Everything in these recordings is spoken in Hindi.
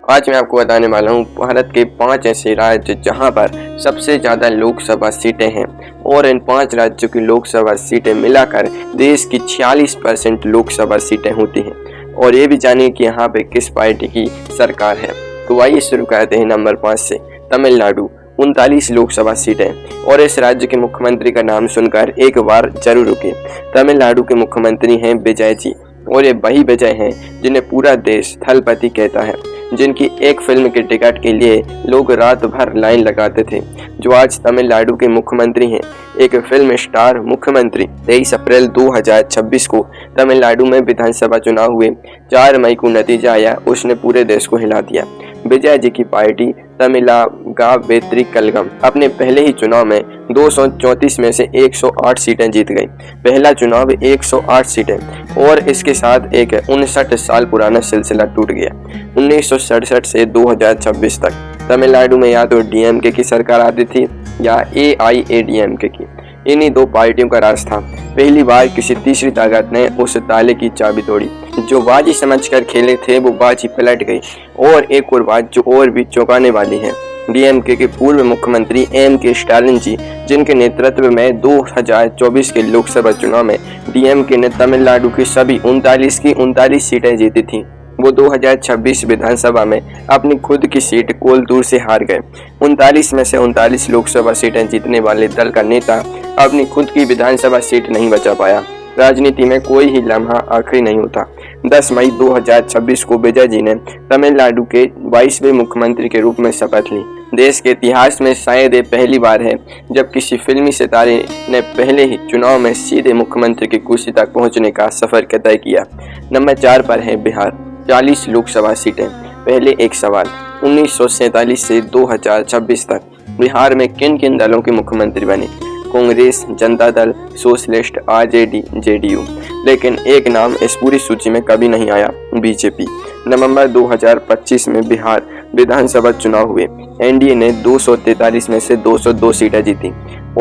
आज मैं आपको बताने वाला हूँ भारत के 5 ऐसे राज्य जहाँ पर सबसे ज़्यादा लोकसभा सीटें हैं और इन 5 राज्यों की लोकसभा सीटें मिलाकर देश की 46% लोकसभा सीटें होती हैं। और ये भी जानिए कि यहाँ पे किस पार्टी की सरकार है। तो आइए शुरू करते हैं नंबर 5 से। तमिलनाडु 39 लोकसभा सीटें और इस राज्य के मुख्यमंत्री का नाम सुनकर एक बार जरूर रुके। तमिलनाडु के मुख्यमंत्री हैं विजय जी और ये वही विजय हैं जिन्हें पूरा देश थलपति कहता है, जिनकी एक फिल्म के टिकट के लिए लोग रात भर लाइन लगाते थे, जो आज तमिलनाडु के मुख्यमंत्री हैं। एक फिल्म स्टार मुख्यमंत्री 23 अप्रैल 2026 को तमिलनाडु में विधानसभा चुनाव हुए। 4 मई को नतीजा आया, उसने पूरे देश को हिला दिया। विजय जी की पार्टी तमिलगा वेत्री कलगम अपने पहले ही चुनाव में 234 में से 108 सीटें जीत गई। पहला चुनाव 108 सीटें और इसके साथ एक 59 साल पुराना सिलसिला टूट गया। 1967 से 2026 तक तमिलनाडु में या तो डीएमके की सरकार आती थी या एआईएडीएमके की। इन्हीं दो पार्टियों का राज था। पहली बार किसी तीसरी ताकत ने उस ताले की चाबी तोड़ी। जो बाजी समझकर खेले थे वो बाजी पलट गई। और एक और बात जो और भी चौंकाने वाली है, डीएमके के पूर्व मुख्यमंत्री एम.के. स्टालिन जी, जिनके नेतृत्व में 2024 के लोकसभा चुनाव में डीएमके ने तमिलनाडु की सभी 39 सीटें जीती थीं, वो 2026 विधानसभा में अपनी खुद की सीट कोलतूर से हार गए। 39 में से 39 लोकसभा सीटें जीतने वाले दल का नेता अपनी खुद की विधानसभा सीट नहीं बचा पाया। राजनीति में कोई ही लम्हा आखिरी नहीं होता। 10 मई 2026 को विजय जी ने तमिलनाडु के 22वें मुख्यमंत्री के रूप में शपथ ली। देश के इतिहास में शायद ये पहली बार है जब किसी फिल्मी सितारे ने पहले ही चुनाव में सीधे मुख्यमंत्री की कुर्सी तक पहुंचने का सफर तय किया। नंबर 4 पर है बिहार, 40 लोकसभा सीटें। पहले एक सवाल, 1947 से 2026 तक बिहार में किन किन दलों के मुख्यमंत्री बने? Congress, Janata Dal, socialist, RJD, JDU. लेकिन एक नाम इस पूरी सूची में कभी नहीं आया, बीजेपी। नवंबर 2025 में बिहार विधानसभा चुनाव हुए। एनडीए ने 243 में से 202 सीटें जीती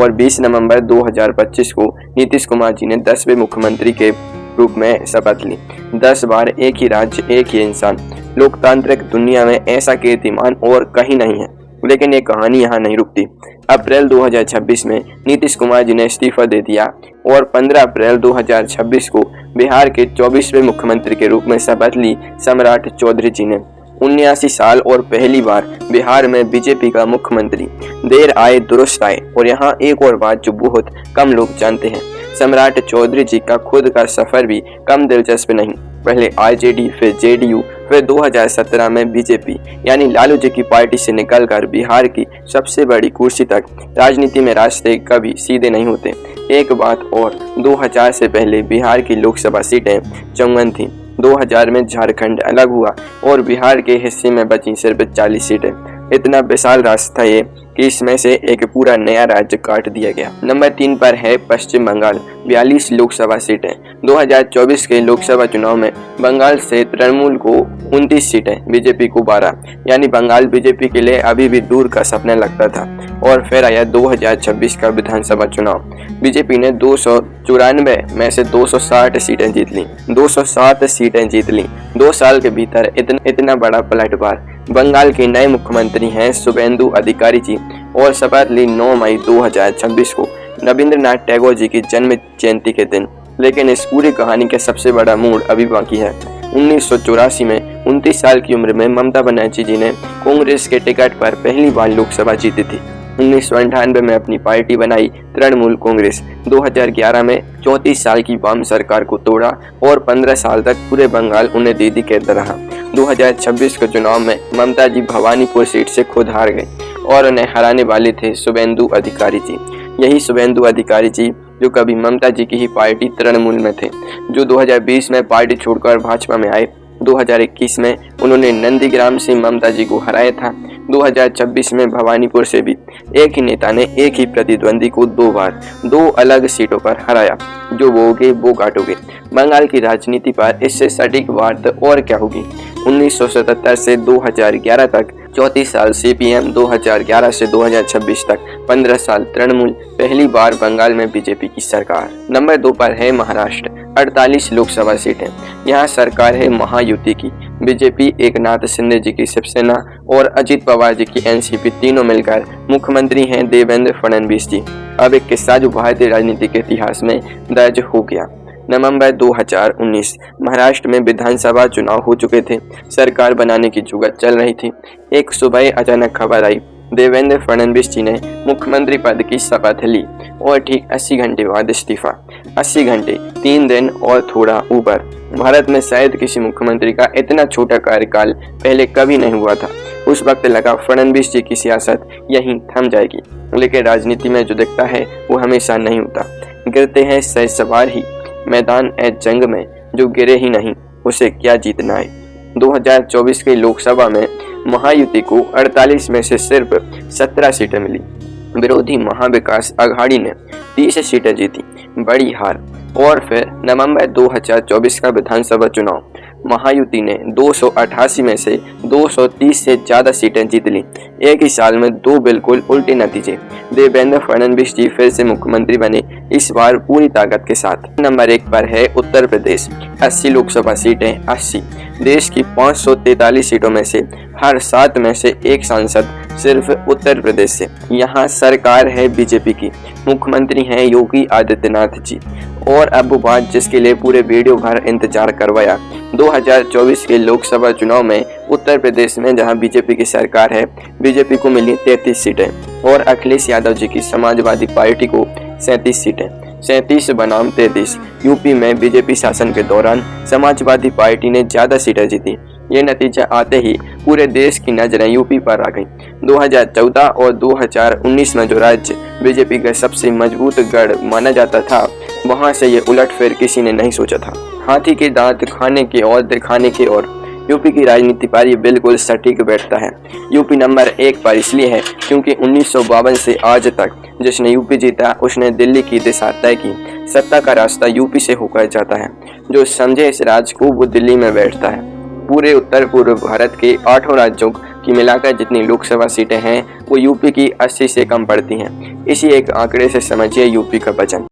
और 20 नवंबर 2025 को नीतीश कुमार जी ने 10वें मुख्यमंत्री के रूप में शपथ ली। 10 बार एक ही राज्य, एक ही इंसान। लोकतांत्रिक दुनिया में ऐसा कीर्तिमान और कहीं नहीं है। लेकिन ये कहानी यहाँ नहीं रुकती। अप्रैल 2026 में नीतीश कुमार जी ने इस्तीफा दे दिया और 15 अप्रैल 2026 को बिहार के 24वें मुख्यमंत्री के रूप में शपथ ली सम्राट चौधरी जी ने। 79 साल और पहली बार बिहार में बीजेपी का मुख्यमंत्री। देर आए दुरुस्त आए। और यहाँ एक और बात जो बहुत कम लोग जानते हैं, सम्राट चौधरी जी का खुद का सफर भी कम दिलचस्प नहीं। पहले आरजेडी, फिर जेडीयू, फिर 2017 में बीजेपी यानी लालू जी की पार्टी से निकलकर बिहार की सबसे बड़ी कुर्सी तक। राजनीति में रास्ते कभी सीधे नहीं होते। एक बात और, 2000 से पहले बिहार की लोकसभा सीटें 54 थीं। 2000 में झारखंड अलग हुआ और बिहार के हिस्से में बची सिर्फ 40 सीटें। इतना विशाल रास्ता ये कि इसमें से एक पूरा नया राज्य काट दिया गया। नंबर 3 पर है पश्चिम बंगाल, 42 लोकसभा सीटें। 2024 के लोकसभा चुनाव में बंगाल से तृणमूल को 29 सीटें, बीजेपी को 12, यानी बंगाल बीजेपी के लिए अभी भी दूर का सपना लगता था। और फिर आया 2026 का विधानसभा चुनाव। बीजेपी ने 294 में से 260 सीटें जीत ली। 207 सीटें जीत ली। 2 साल के भीतर इतना बड़ा पलटवार। बंगाल के नए मुख्यमंत्री हैं शुभेंदु अधिकारी जी और शपथ ली 9 मई 2026 को, रविंद्रनाथ टैगोर जी की जन्म जयंती के दिन। लेकिन इस पूरी कहानी का सबसे बड़ा मोड़ अभी बाकी है। 1984 में 29 साल की उम्र में ममता बनर्जी जी ने कांग्रेस के टिकट पर पहली बार लोकसभा जीती थी। 1998 में अपनी पार्टी बनाई तृणमूल कांग्रेस। 2011 में 34 साल की वाम सरकार को तोड़ा और 15 साल तक पूरे बंगाल उन्हें दीदी कहता रहा। 2026 के चुनाव में ममता जी भवानीपुर सीट से खुद हार गए और उन्हें हराने वाले थे शुभेंदु अधिकारी जी। यही शुभेंदु अधिकारी जी जो कभी ममता जी की ही पार्टी तृणमूल में थे, जो 2020 में पार्टी छोड़कर भाजपा में आए। 2021 में उन्होंने नंदीग्राम से ममता जी को हराया था। 2026 में भवानीपुर से भी एक ही नेता ने एक ही प्रतिद्वंदी को 2 बार 2 अलग सीटों पर हराया। जो बोगे वो काटोगे। बंगाल की राजनीति पर इससे सटीक बात और क्या होगी। 1977 से 2011 तक 34 साल सीपीएम, 2011 से 2026 तक 15 साल तृणमूल, पहली बार बंगाल में बीजेपी की सरकार। नंबर 2 पर है महाराष्ट्र, 48 लोकसभा सीटें। यहाँ सरकार है महायुति की। बीजेपी, एकनाथ शिंदे जी की शिवसेना और अजित पवार जी की एनसीपी तीनों मिलकर मुख्यमंत्री हैं देवेंद्र फडणवीस जी। अब एक किस्सा जो भारतीय राजनीति के इतिहास में दर्ज हो गया। नवंबर 2019 महाराष्ट्र में विधानसभा चुनाव हो चुके थे। सरकार बनाने की जुगत चल रही थी। एक सुबह अचानक खबर आई, देवेंद्र फडणवीस जी ने मुख्यमंत्री पद की शपथ ली और ठीक 80 घंटे बाद इस्तीफा। 80 घंटे, 3 दिन और थोड़ा ऊपर। भारत में शायद किसी मुख्यमंत्री का इतना छोटा कार्यकाल पहले कभी नहीं हुआ था। उस वक्त लगा फडणवीस जी की सियासत यहीं थम जाएगी, लेकिन राजनीति में जो दिखता है वो हमेशा नहीं होता। गिरते हैं सह सवार ही, मैदान ए जंग में जो गिरे ही नहीं उसे क्या जीतना है। 2024 की लोकसभा में महायुति को 48 में से सिर्फ 17 सीटें मिली। विरोधी महाविकास अघाड़ी ने 30 सीटें जीती, बड़ी हार। और फिर नवंबर 2024 का विधानसभा चुनाव, महायुति ने 288 में से 230 से ज्यादा सीटें जीत ली। एक ही साल में 2 बिल्कुल उल्टे नतीजे। देवेंद्र फडणवीस जी फिर से मुख्यमंत्री बने, इस बार पूरी ताकत के साथ। नंबर 1 पर है उत्तर प्रदेश, 80 लोकसभा सीटें, 80। देश की 543 सीटों में से हर 7 में से 1 सांसद सिर्फ उत्तर प्रदेश से। यहाँ सरकार है बीजेपी की, मुख्यमंत्री हैं योगी आदित्यनाथ जी। और अब वो बात जिसके लिए पूरे वीडियो भर इंतजार करवाया। 2024 के लोकसभा चुनाव में उत्तर प्रदेश में जहां बीजेपी की सरकार है, बीजेपी को मिली 33 सीटें और अखिलेश यादव जी की समाजवादी पार्टी को 37 सीटें। 37 बनाम 33। यूपी में बीजेपी शासन के दौरान समाजवादी पार्टी ने ज्यादा सीटें जीती। ये नतीजा आते ही पूरे देश की नजरें यूपी पर आ गई। 2014 और 2019 में जो राज्य बीजेपी का सबसे मजबूत गढ़ माना जाता था, वहां से ये उलटफेर किसी ने नहीं सोचा था। हाथी के दांत खाने के और दिखाने के और यूपी की राजनीति पर ये बिल्कुल सटीक बैठता है। यूपी नंबर 1 पर इसलिए है क्योंकि 1952 से आज तक जिसने यूपी जीता उसने दिल्ली की दिशा तय की। सत्ता का रास्ता यूपी से होकर जाता है। जो समझे इस राज को वो दिल्ली में बैठता है। पूरे उत्तर पूर्व भारत के 8 राज्यों की मिलाकर जितनी लोकसभा सीटें हैं वो यूपी की 80 से कम पड़ती हैं। इसी एक आंकड़े से समझिए यूपी का वजन।